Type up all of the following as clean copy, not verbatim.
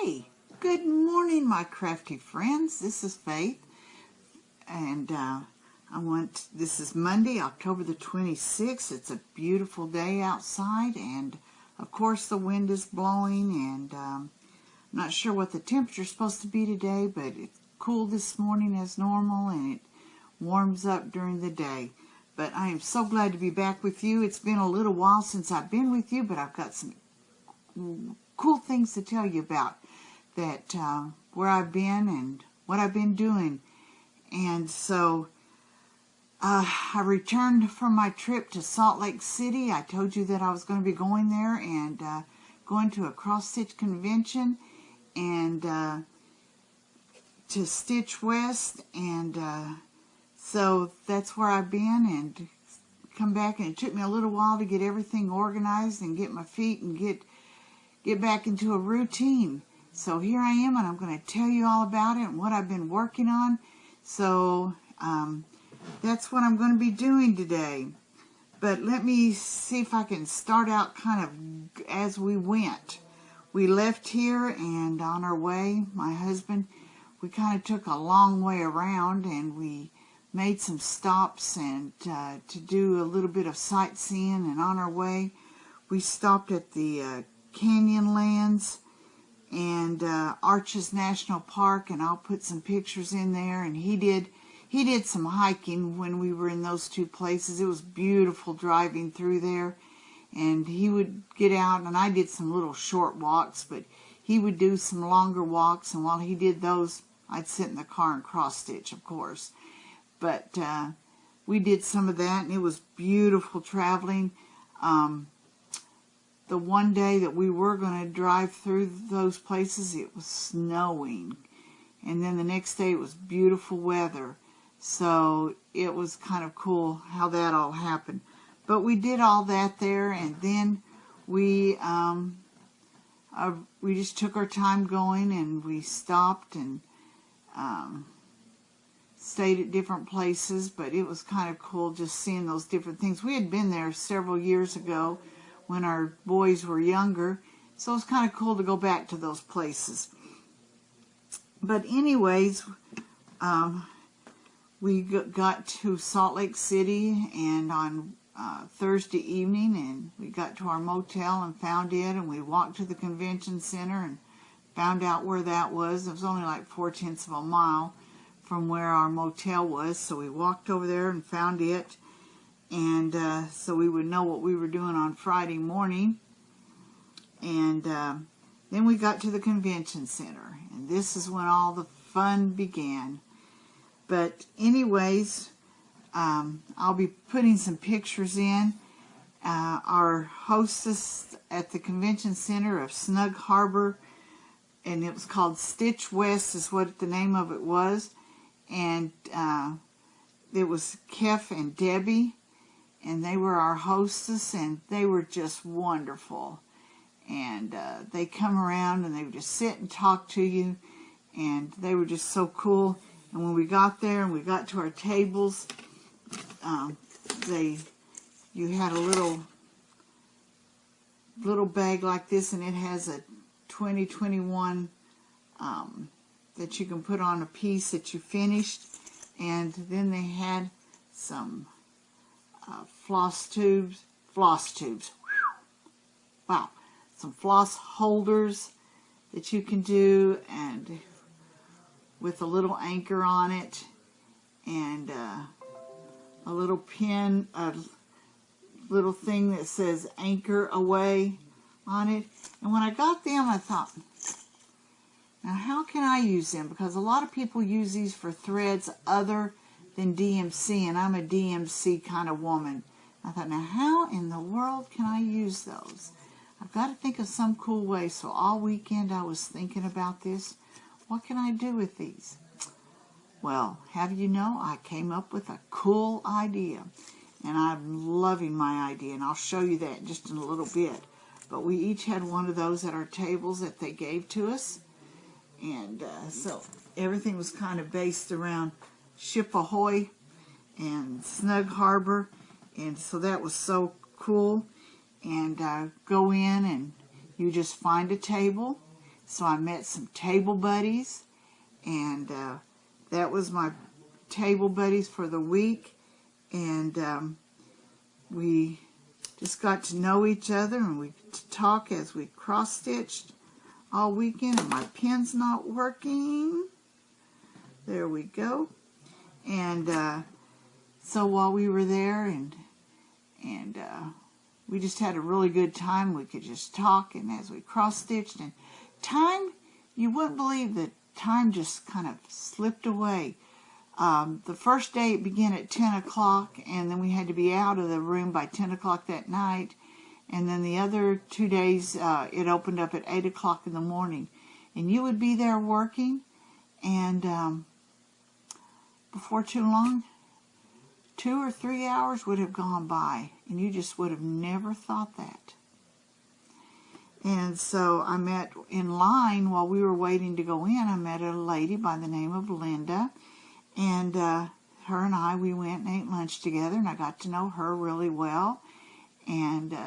Hey, good morning, my crafty friends. This is Faith, and this is Monday, October the 26th. It's a beautiful day outside, and of course the wind is blowing, and I'm not sure what the temperature is supposed to be today, but it's cool this morning as normal, and it warms up during the day. But I am so glad to be back with you. It's been a little while since I've been with you, but I've got some cool things to tell you about that where I've been and what I've been doing. And so I returned from my trip to Salt Lake City. I told you that I was going to be going there and going to a cross-stitch convention and to Stitch West, and so that's where I've been, and come back, and it took me a little while to get everything organized and get my feet and get back into a routine. So here I am, and I'm going to tell you all about it and what I've been working on. So that's what I'm going to be doing today. But let me see if I can start out kind of as we went. We left here, and on our way, my husband, we kind of took a long way around, and we made some stops and to do a little bit of sightseeing. And on our way, we stopped at the Canyonlands and Arches National Park, and I'll put some pictures in there. And he did some hiking when we were in those two places. It was beautiful driving through there, and he would get out, and I did some little short walks, but he would do some longer walks, and while he did those, I'd sit in the car and cross stitch, of course. But we did some of that, and it was beautiful traveling. The one day that we were going to drive through those places, it was snowing. And then the next day it was beautiful weather. So it was kind of cool how that all happened. But we did all that there, and then we just took our time going, and we stopped and stayed at different places. But it was kind of cool just seeing those different things. We had been there several years ago when our boys were younger, so it's kind of cool to go back to those places. But anyways, we got to Salt Lake City, and on Thursday evening, and we got to our motel and found it, and we walked to the convention center and found out where that was. It was only like 4/10 of a mile from where our motel was, so we walked over there and found it. And so we would know what we were doing on Friday morning. And then we got to the convention center, and this is when all the fun began. But anyways, I'll be putting some pictures in. Our hostess at the convention center of Snug Harbor, and it was called Stitch West is what the name of it was. And it was Kef and Debbie, and they were our hostess, and they were just wonderful. And they come around, and they would just sit and talk to you, and they were just so cool. And when we got there and we got to our tables, you had a little bag like this, and it has a 2021 that you can put on a piece that you finished. And then they had some floss tubes, wow, some floss holders that you can do, and with a little anchor on it, and a little pin, a little thing that says anchor away on it. And when I got them, I thought, now how can I use them? Because a lot of people use these for threads other than DMC, and I'm a DMC kind of woman. I thought, now how in the world can I use those? I've got to think of some cool way. So all weekend I was thinking about this. What can I do with these? Well, have you know, I came up with a cool idea, and I'm loving my idea, and I'll show you that just in a little bit. But we each had one of those at our tables that they gave to us, and so everything was kind of based around Ship Ahoy and Snug Harbor, and so that was so cool. And go in, and you just find a table. So I met some table buddies, and that was my table buddies for the week. And we just got to know each other, and we talk as we cross-stitched all weekend. And my pen's not working. There we go. And so while we were there, and we just had a really good time. We could just talk, and as we cross-stitched, and time, you wouldn't believe that time just kind of slipped away. The first day it began at 10 o'clock, and then we had to be out of the room by 10 o'clock that night. And then the other 2 days, it opened up at 8 o'clock in the morning. And you would be there working, and before too long, 2 or 3 hours would have gone by, and you just would have never thought that. And so I met in line while we were waiting to go in. I met a lady by the name of Linda, and her and I, we went and ate lunch together, and I got to know her really well. And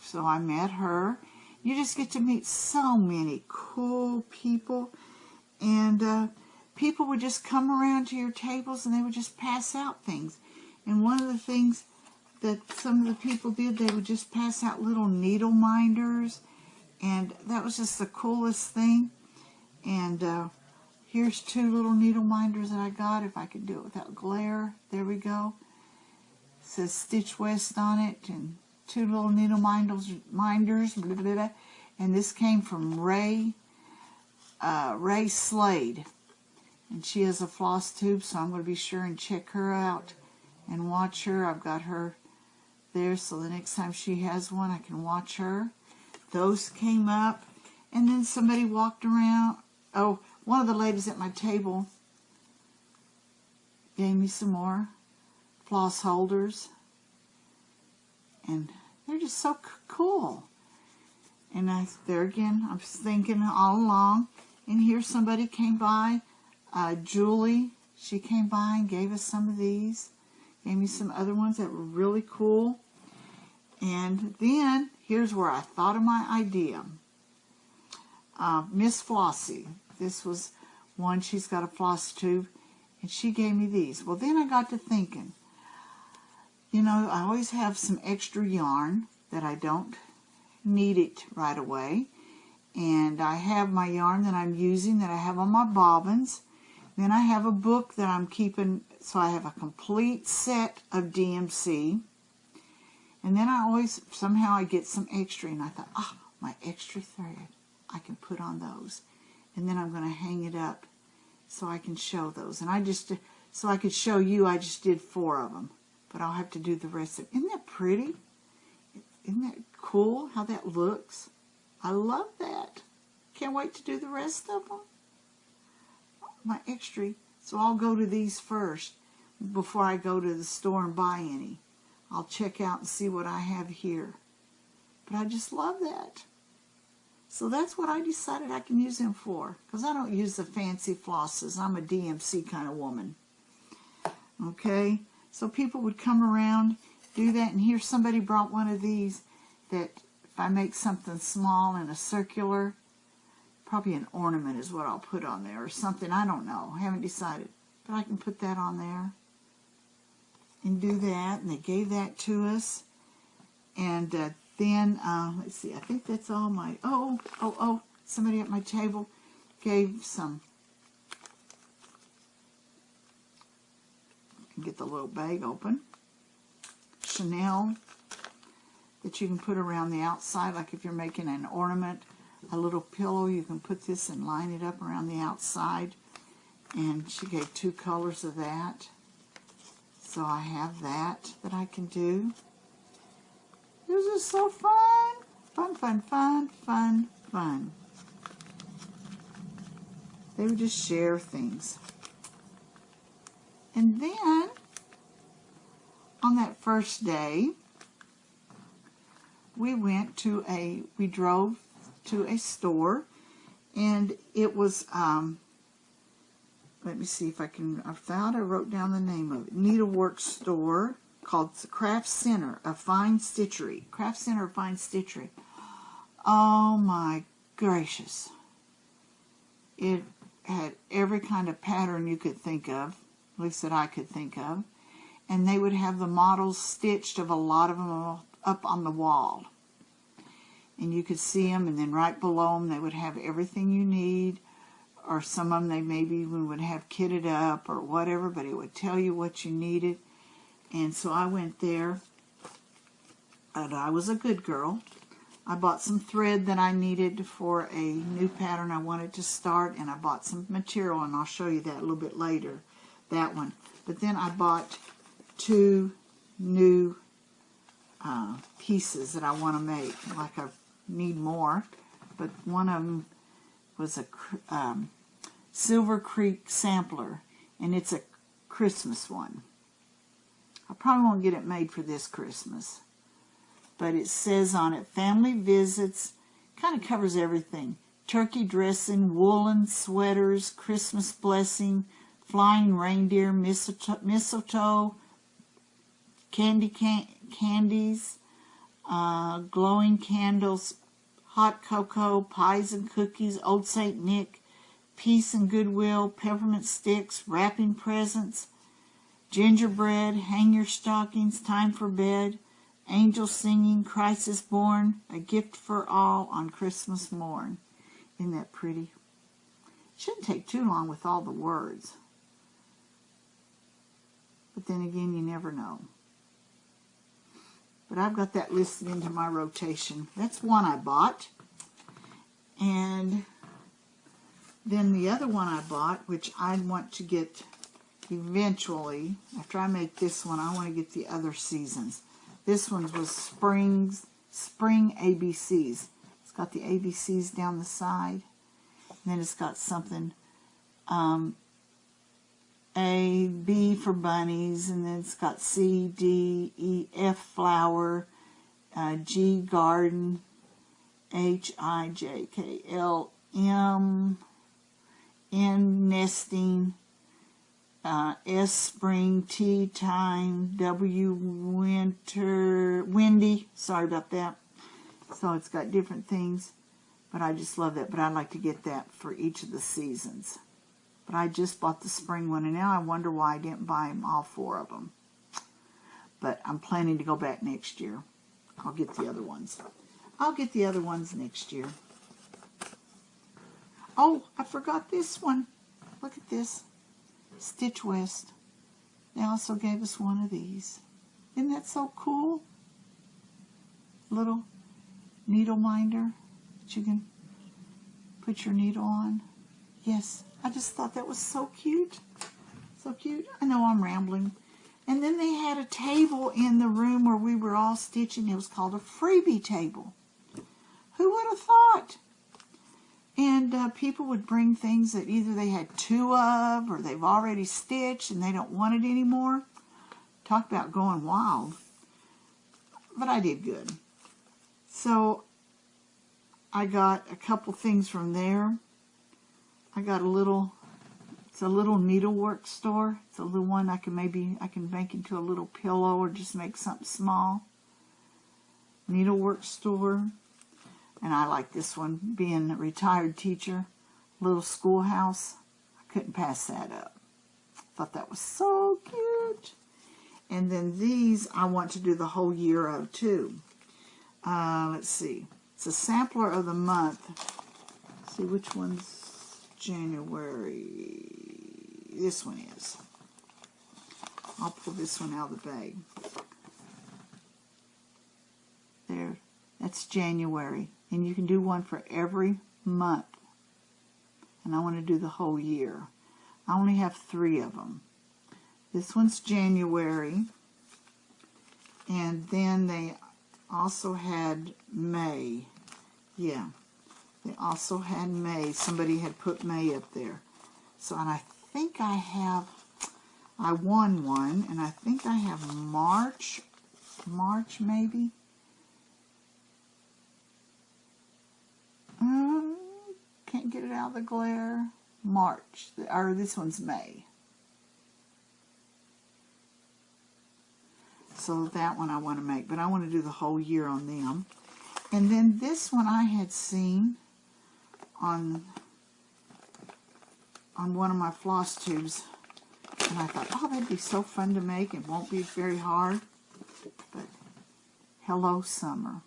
so I met her. You just get to meet so many cool people, and people would just come around to your tables, and they would just pass out things. And one of the things that some of the people did, they would just pass out little needle minders, and that was just the coolest thing. And here's 2 little needle minders that I got, if I could do it without glare. There we go. It says Stitch West on it, and 2 little needle minders, blah, blah, blah. And this came from Ray Slade. And she has a floss tube, so I'm going to be sure and check her out and watch her. I've got her there, so the next time she has one, I can watch her. Those came up, and then somebody walked around. Oh, one of the ladies at my table gave me some more floss holders, and they're just so cool. And there again, I was thinking all along, and here somebody came by, Julie. She came by and gave us some of these, gave me some other ones that were really cool. And then here's where I thought of my idea. Miss Flossie, this was one, she's got a floss tube, and she gave me these. Well, then I got to thinking, you know, I always have some extra yarn that I don't need it right away. And I have my yarn that I'm using that I have on my bobbins. Then I have a book that I'm keeping, so I have a complete set of DMC. And then I always, somehow I get some extra, and I thought, oh, my extra thread, I can put on those. And then I'm going to hang it up so I can show those. And I just, so I could show you, I just did 4 of them. But I'll have to do the rest of it. Isn't that pretty? Isn't that cool how that looks? I love that. Can't wait to do the rest of them. My extra, so I'll go to these first before I go to the store and buy any. I'll check out and see what I have here. But I just love that. So that's what I decided I can use them for, because I don't use the fancy flosses. I'm a DMC kind of woman. Okay, so people would come around, do that, and here somebody brought one of these that if I make something small and a circular, probably an ornament is what I'll put on there, or something, I don't know, I haven't decided. But I can put that on there and do that, and they gave that to us. And then, let's see, I think that's all my, somebody at my table gave some, I can get the little bag open, Chanel, that you can put around the outside, like if you're making an ornament, a little pillow, you can put this and line it up around the outside. And she gave 2 colors of that. So I have that I can do. This is so fun. Fun, fun, fun, fun, fun. They would just share things. And then, on that first day, we drove to a store, and it was, let me see if I wrote down the name of it, needlework store called the Craft Center of Fine Stitchery. Craft Center of Fine Stitchery. Oh my gracious. It had every kind of pattern you could think of, at least that I could think of. And they would have the models stitched of a lot of them up on the wall. And you could see them, and then right below them they would have everything you need, or some of them they maybe even would have kitted up or whatever, but it would tell you what you needed. And so I went there, and I was a good girl. I bought some thread that I needed for a new pattern I wanted to start, and I bought some material, and I'll show you that a little bit later, that one. But then I bought 2 new pieces that I want to make. Like I need more, but one of them was a Silver Creek sampler, and it's a Christmas one. I probably won't get it made for this Christmas, but it says on it, family visits, kind of covers everything. Turkey dressing, woolen sweaters, Christmas blessing, flying reindeer, mistletoe, candies, glowing candles, hot cocoa, pies and cookies, Old St. Nick, peace and goodwill, peppermint sticks, wrapping presents, gingerbread, hang your stockings, time for bed, angels singing, Christ is born, a gift for all on Christmas morn. Isn't that pretty? Shouldn't take too long with all the words. But then again, you never know. But I've got that listed into my rotation. That's one I bought. And then the other one I bought, which I want to get eventually, after I make this one, I want to get the other seasons. This one was Spring ABCs. It's got the ABCs down the side. And then it's got something, A, B for bunnies, and then it's got C, D, E, F flower, G garden, H, I, J, K, L, M, N nesting, S spring, T time, W windy, sorry about that. So it's got different things, but I just love that. But I'd like to get that for each of the seasons. But I just bought the spring one, and now I wonder why I didn't buy them, all 4 of them. But I'm planning to go back next year. I'll get the other ones. I'll get the other ones next year. Oh, I forgot this one. Look at this. Stitch West. They also gave us one of these. Isn't that so cool? Little needle minder that you can put your needle on. Yes, I just thought that was so cute. So cute. I know I'm rambling. And then they had a table in the room where we were all stitching. It was called a freebie table. Who would have thought? And people would bring things that either they had 2 of or they've already stitched and they don't want it anymore. Talk about going wild. But I did good. So I got a couple things from there. I got it's a little needlework store. It's a little one I can make into a little pillow or just make something small. Needlework store. And I like this one, being a retired teacher, little schoolhouse. I couldn't pass that up. Thought that was so cute. And then these I want to do the whole year of too. Let's see. It's a sampler of the month. Let's see which one's January. This one is. I'll pull this one out of the bag. There. That's January. And you can do one for every month. And I want to do the whole year. I only have 3 of them. This one's January. And then they also had May. Yeah. They also had May. Somebody had put May up there. So, and I think I won one. And I think I have March maybe. Can't get it out of the glare. March, or this one's May. So that one I want to make, but I want to do the whole year on them. And then this one I had seen on on one of my floss tubes. And I thought, oh, that'd be so fun to make. It won't be very hard. But Hello Summer.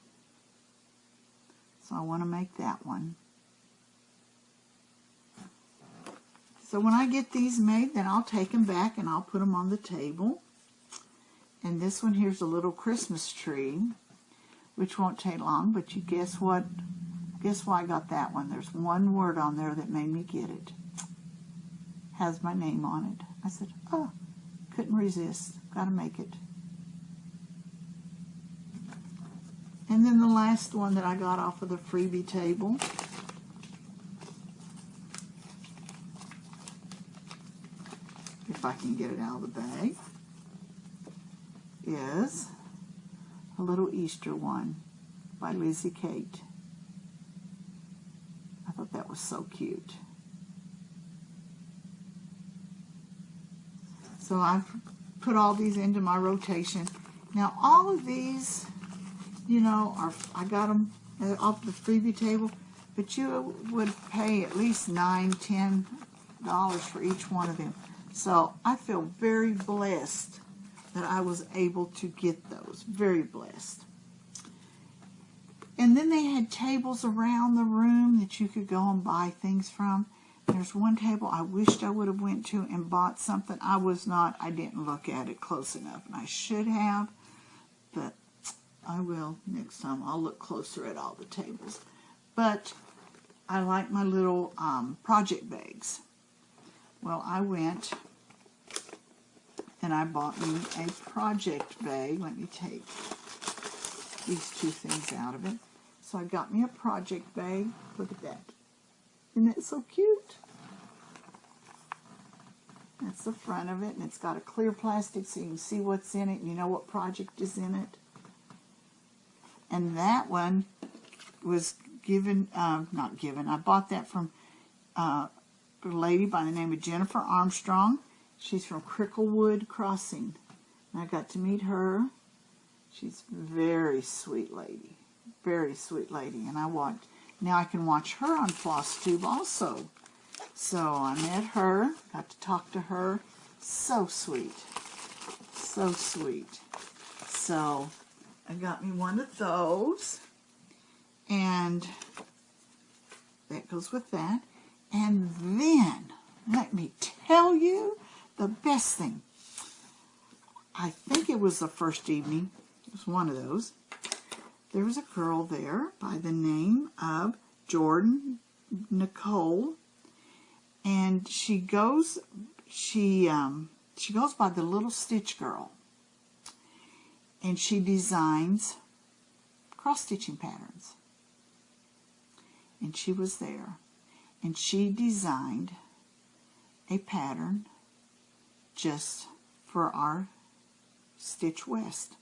So I want to make that one. So when I get these made, then I'll take them back and I'll put them on the table. And this one here's a little Christmas tree, which won't take long, but you guess what? Guess why I got that one? There's one word on there that made me get it. Has my name on it. I said, oh, couldn't resist. Got to make it. And then the last one that I got off of the freebie table if I can get it out of the bag, is a little Easter one by Lizzie Kate. I thought that was so cute. So I've put all these into my rotation. Now all of these, you know, I got them off the freebie table, but you would pay at least $9, $10 for each one of them. So I feel very blessed that I was able to get those. Very blessed. And then they had tables around the room that you could go and buy things from. There's one table I wished I would have went to and bought something. I didn't look at it close enough, and I should have, but I will next time. I'll look closer at all the tables. But I like my little project bags. Well, I went and I bought me a project bag. Let me take these two things out of it. So I got me a project bag. Look at that. Isn't that so cute? That's the front of it, and it's got a clear plastic so you can see what's in it and you know what project is in it. And that one was given, not given, I bought that from a lady by the name of Jennifer Armstrong. She's from Cricklewood Crossing. And I got to meet her. She's a very sweet lady. Very sweet lady. And now I can watch her on FlossTube also. So I met her, got to talk to her. So sweet. So sweet. So I got me one of those. And that goes with that. And then, let me tell you the best thing. I think it was the first evening. It was one of those. There was a girl there by the name of Jordan Nicole. And she goes by the Little Stitch Girl. And she designs cross-stitching patterns. And she was there. And she designed a pattern just for our Stitch West.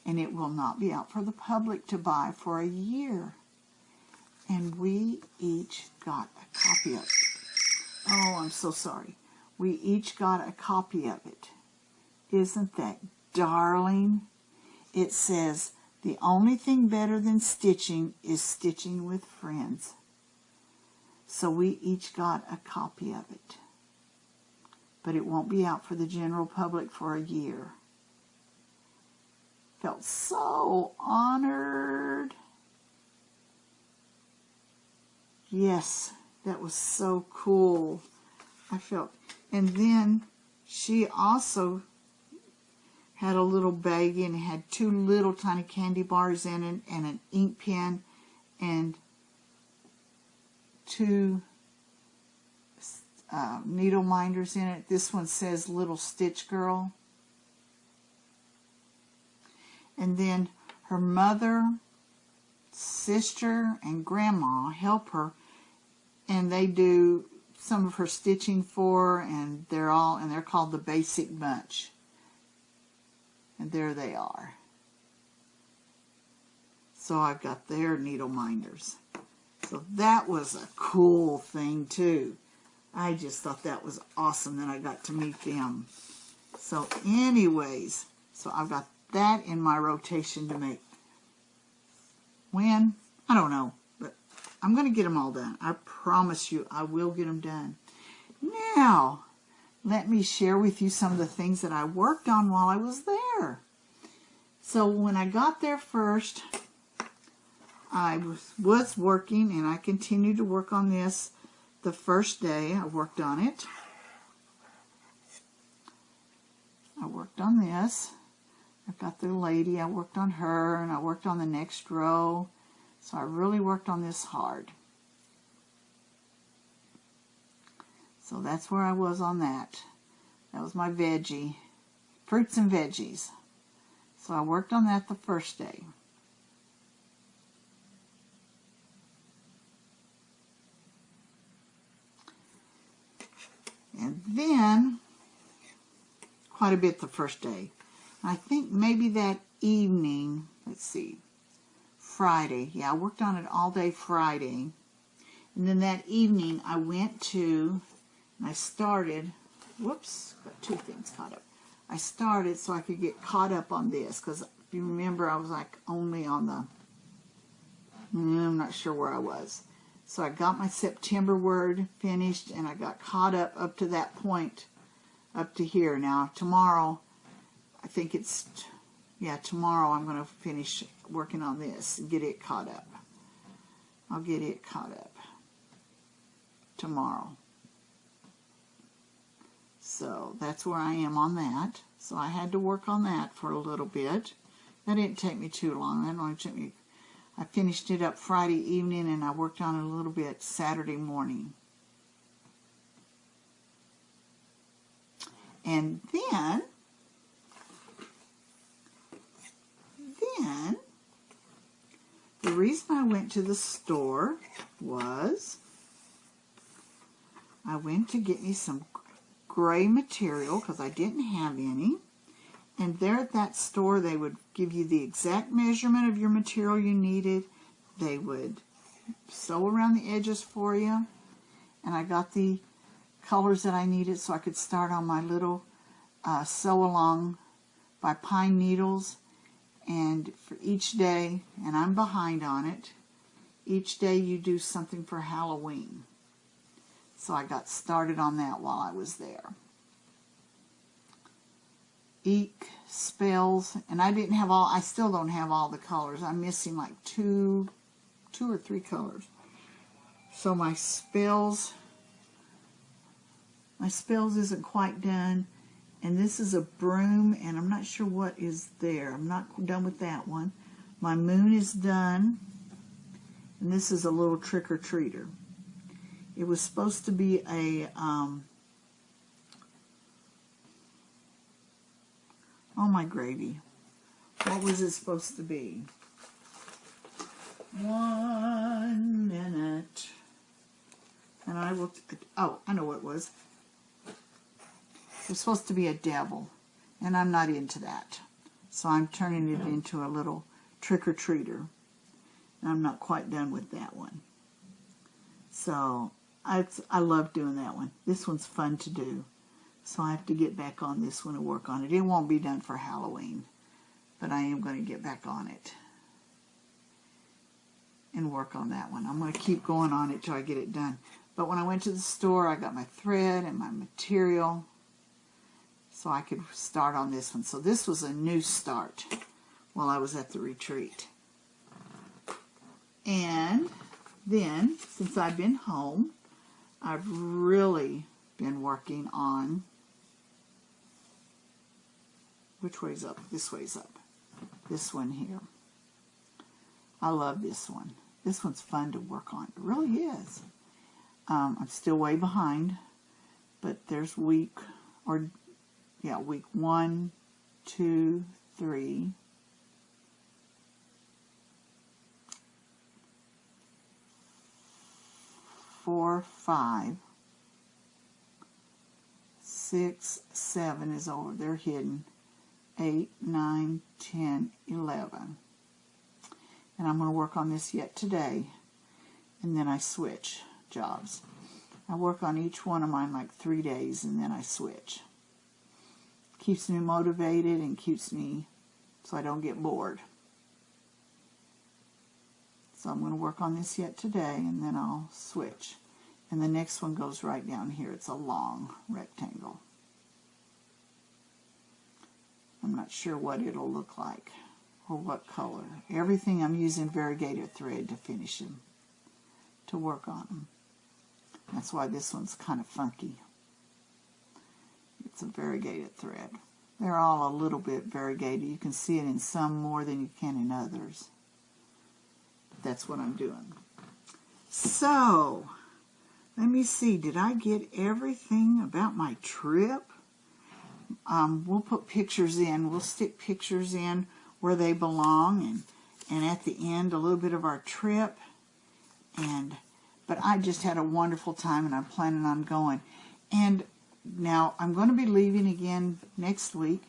And it will not be out for the public to buy for a year. And we each got a copy of it. Oh, I'm so sorry. We each got a copy of it. Isn't that darling? It says, the only thing better than stitching is stitching with friends. So we each got a copy of it. But it won't be out for the general public for a year. Felt so honored. Yes, that was so cool. I felt, and then she also had a little bag and it had 2 little tiny candy bars in it and an ink pen and 2 needle minders in it. This one says Little Stitch Girl. And then her mother, sister, and grandma help her, and they do some of her stitching for her, and they're called the Basic Bunch. And there they are. So I've got their needle minders. So that was a cool thing too. I just thought that was awesome that I got to meet them. So anyways, so I've got that in my rotation to make. When? I don't know. But I'm going to get them all done. I promise you I will get them done. Now, let me share with you some of the things that I worked on while I was there. So when I got there first, I was working, and I continued to work on this the first day. I worked on it. I worked on this. I've got the lady, I worked on her, and I worked on the next row. So I really worked on this hard. So that's where I was on that. That was my veggie, fruits and veggies. So I worked on that the first day. And then, quite a bit the first day. I think maybe that evening, let's see, Friday. Yeah, I worked on it all day Friday. And then that evening I went to, and I started, whoops, got two things caught up. I started so I could get caught up on this, because if you remember, I was like only on the, I'm not sure where I was. So I got my September word finished, and I got caught up to that point, up to here. Now, tomorrow, I think it's, yeah, tomorrow I'm going to finish working on this and get it caught up. I'll get it caught up tomorrow. So that's where I am on that. So I had to work on that for a little bit. That didn't take me too long. That only took me, I finished it up Friday evening, and I worked on it a little bit Saturday morning. And then the reason I went to the store was I went to get me some gray material because I didn't have any. And there at that store, they would give you the exact measurement of your material you needed. They would sew around the edges for you. And I got the colors that I needed so I could start on my little sew along by pine needles. And for each day, and I'm behind on it, each day you do something for Halloween. So I got started on that while I was there. Eek, spells, and I didn't have all, I still don't have all the colors. I'm missing like two or three colors. So my spells isn't quite done. And this is a broom, and I'm not sure what is there. I'm not done with that one. My moon is done, and this is a little trick-or-treater. It was supposed to be a, oh my gravy. What was it supposed to be? 1 minute. And I will, oh, I know what it was. It was supposed to be a devil, and I'm not into that. So I'm turning it into a little trick-or-treater. And I'm not quite done with that one. So I love doing that one. This one's fun to do. So I have to get back on this one and work on it. It won't be done for Halloween, but I am going to get back on it and work on that one. I'm going to keep going on it till I get it done. But when I went to the store, I got my thread and my material so I could start on this one. So this was a new start while I was at the retreat. And then, since I've been home, I've really been working on, which way's up? This way's up. This one here. I love this one. This one's fun to work on. It really is. I'm still way behind, but there's week 1, 2, 3, 4, 5, 6, 7 is over. They're hidden. 8, 9, 10, 11. And I'm going to work on this yet today. And then I switch jobs. I work on each one of mine like 3 days, and then I switch. Keeps me motivated and keeps me so I don't get bored. So I'm going to work on this yet today, and then I'll switch. And the next one goes right down here. It's a long rectangle. I'm not sure what it'll look like or what color. Everything I'm using variegated thread to finish them, to work on them. That's why this one's kind of funky. It's a variegated thread. They're all a little bit variegated. You can see it in some more than you can in others. But that's what I'm doing. So, let me see. Did I get everything about my trip? We'll put pictures in. We'll stick pictures in where they belong, and at the end a little bit of our trip. But I just had a wonderful time, and I'm planning on going. And now I'm going to be leaving again next week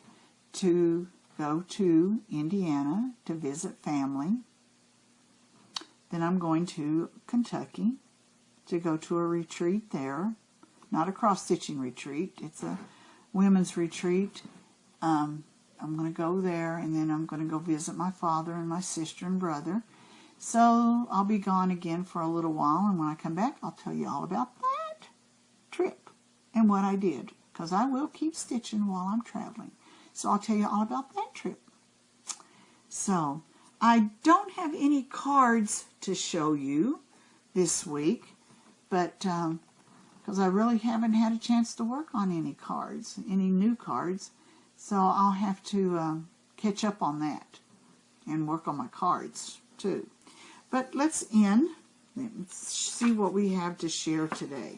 to go to Indiana to visit family. Then I'm going to Kentucky to go to a retreat there. Not a cross-stitching retreat. It's a women's retreat. I'm going to go there, and then I'm going to go visit my father and my sister and brother. So I'll be gone again for a little while, and when I come back, I'll tell you all about that trip and what I did, because I will keep stitching while I'm traveling. So I'll tell you all about that trip. So I don't have any cards to show you this week, but because I really haven't had a chance to work on any cards, any new cards. So I'll have to catch up on that and work on my cards too. But let's end. Let's see what we have to share today.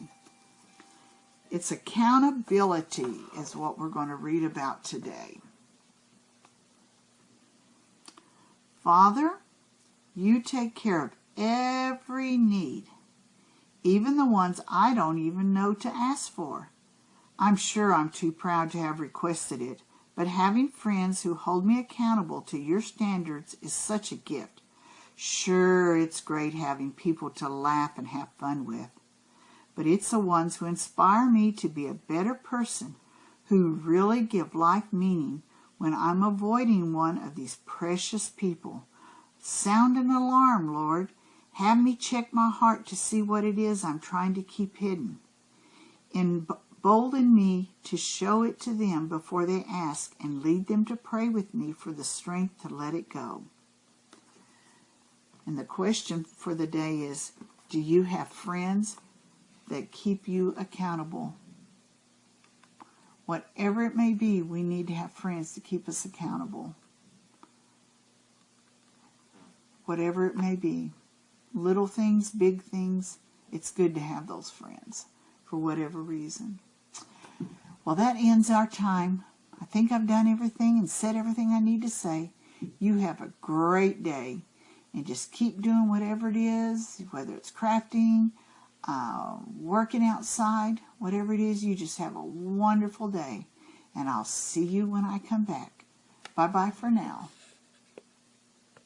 It's accountability is what we're going to read about today. Father, you take care of every need, even the ones I don't even know to ask for. I'm sure I'm too proud to have requested it, but having friends who hold me accountable to your standards is such a gift. Sure, it's great having people to laugh and have fun with, but it's the ones who inspire me to be a better person, who really give life meaning when I'm avoiding one of these precious people. Sound an alarm, Lord. Have me check my heart to see what it is I'm trying to keep hidden. Embolden me to show it to them before they ask, and lead them to pray with me for the strength to let it go. And the question for the day is, do you have friends that keep you accountable? Whatever it may be, we need to have friends to keep us accountable. Whatever it may be. Little things, big things, it's good to have those friends for whatever reason. Well, that ends our time. I think I've done everything and said everything I need to say. You have a great day. And just keep doing whatever it is, whether it's crafting, working outside, whatever it is, you just have a wonderful day. And I'll see you when I come back. Bye-bye for now.